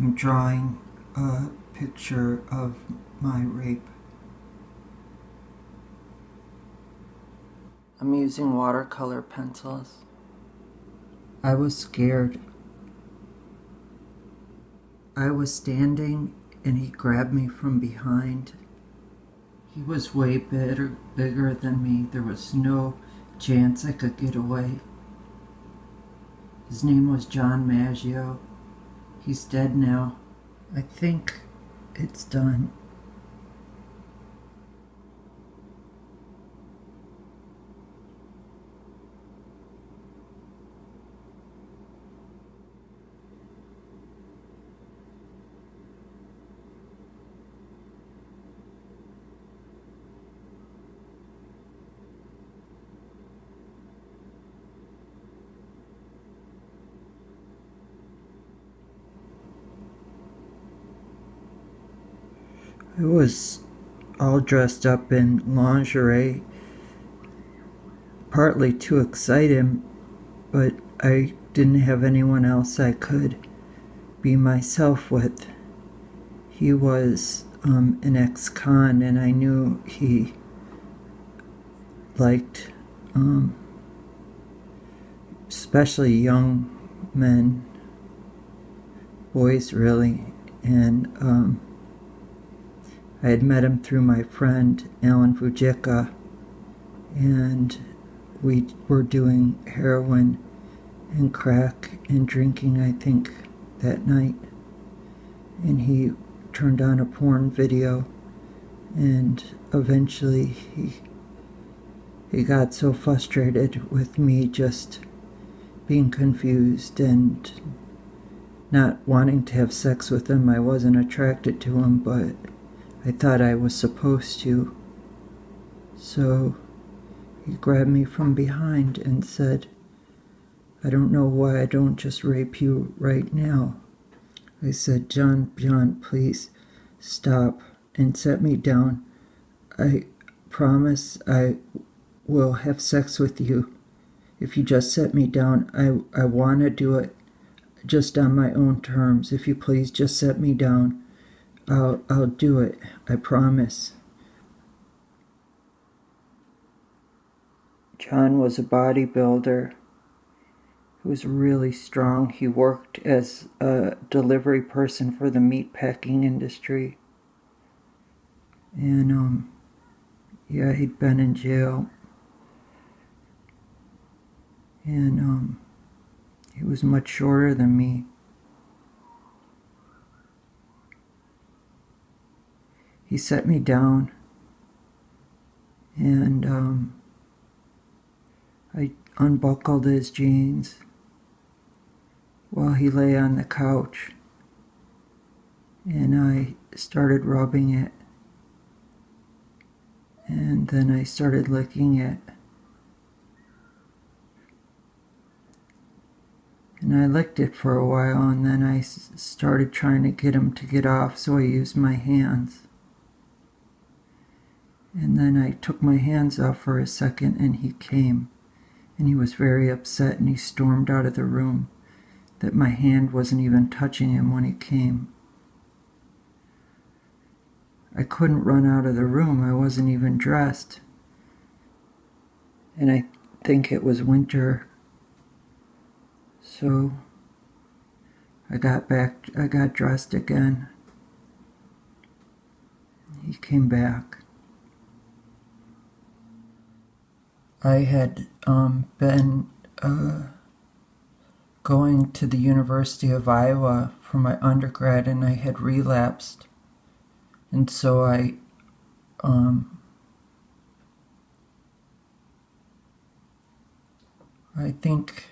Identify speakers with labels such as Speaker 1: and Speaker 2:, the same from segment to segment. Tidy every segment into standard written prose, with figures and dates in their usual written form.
Speaker 1: I'm drawing a picture of my rape. I'm using watercolor pencils. I was scared. I was standing and he grabbed me from behind. He was way bigger than me. There was no chance I could get away. His name was John Maggio. He's dead now. I think it's done. I was all dressed up in lingerie, partly to excite him, but I didn't have anyone else I could be myself with. He was an ex-con, and I knew he liked especially young men, boys really, and I had met him through my friend Alan Vujica, and we were doing heroin and crack and drinking, I think, that night. And he turned on a porn video, and eventually he got so frustrated with me just being confused and not wanting to have sex with him. I wasn't attracted to him, but I thought I was supposed to. So he grabbed me from behind and said, "I don't know why I don't just rape you right now." I said, John, please stop and set me down. I promise I will have sex with you. If you just set me down, I want to do it just on my own terms. If you please just set me down, I'll do it. I promise. John was a bodybuilder. He was really strong. He worked as a delivery person for the meatpacking industry. And, yeah, he'd been in jail. And, he was much shorter than me. He set me down, and, I unbuckled his jeans while he lay on the couch, and I started rubbing it, and then I started licking it, and I licked it for a while, and then I started trying to get him to get off, so I used my hands. And then I took my hands off for a second, and he came, and he was very upset, and he stormed out of the room. That my hand wasn't even touching him when he came. I couldn't run out of the room. I wasn't even dressed. And I think it was winter. So I got dressed again. He came back. I had been going to the University of Iowa for my undergrad, and I had relapsed. And so I think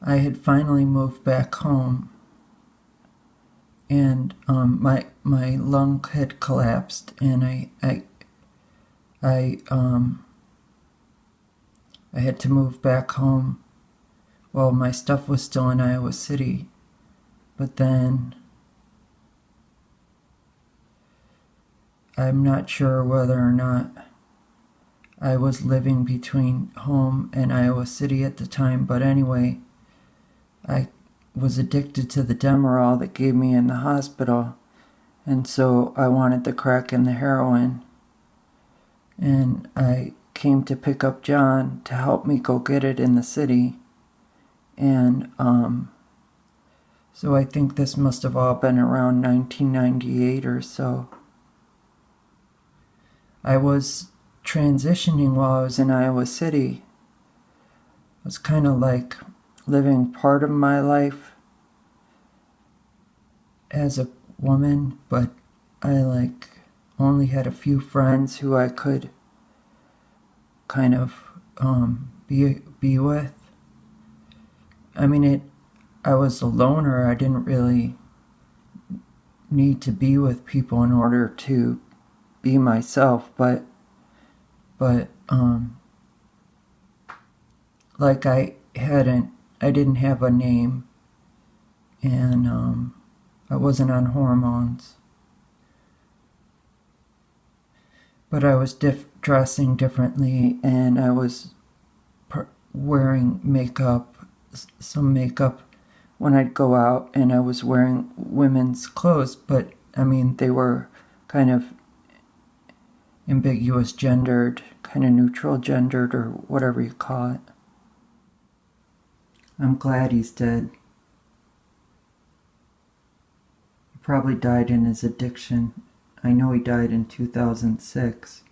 Speaker 1: I had finally moved back home, and my lung had collapsed, and I had to move back home. Well, my stuff was still in Iowa City, but then I'm not sure whether or not I was living between home and Iowa City at the time, but anyway, I was addicted to the Demerol that gave me in the hospital. And so I wanted the crack and the heroin. And I came to pick up John to help me go get it in the city. And so I think this must have all been around 1998 or so. I was transitioning while I was in Iowa City. It was kind of like living part of my life as a woman, but I only had a few friends who I could kind of be with. I mean, I was a loner. I didn't really need to be with people in order to be myself, but like I didn't have a name, and I wasn't on hormones, but I was dressing differently, and I was wearing some makeup when I'd go out, and I was wearing women's clothes, but I mean, they were kind of ambiguous gendered, kind of neutral gendered, or whatever you call it. I'm glad he's dead. He probably died in his addiction. I know he died in 2006.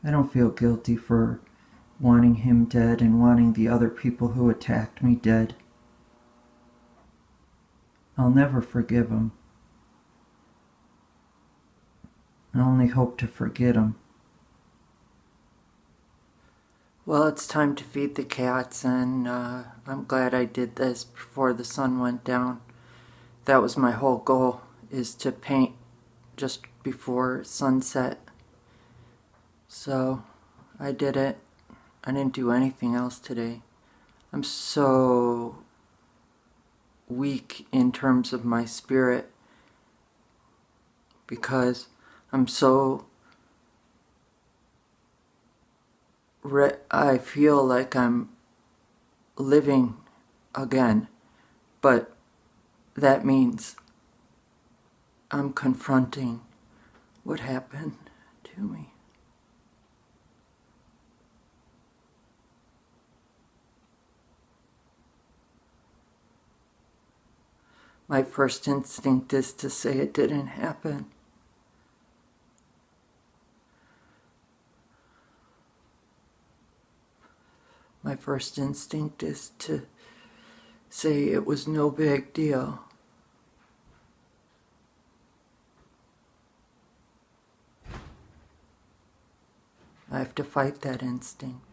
Speaker 1: I don't feel guilty for wanting him dead and wanting the other people who attacked me dead. I'll never forgive him. I only hope to forget him. Well, it's time to feed the cats, and I'm glad I did this before the sun went down. That was my whole goal, is to paint just before sunset. So I did it. I didn't do anything else today. I'm so weak in terms of my spirit because I'm so I feel like I'm living again, but that means I'm confronting what happened to me. My first instinct is to say it didn't happen. My first instinct is to say it was no big deal. I have to fight that instinct.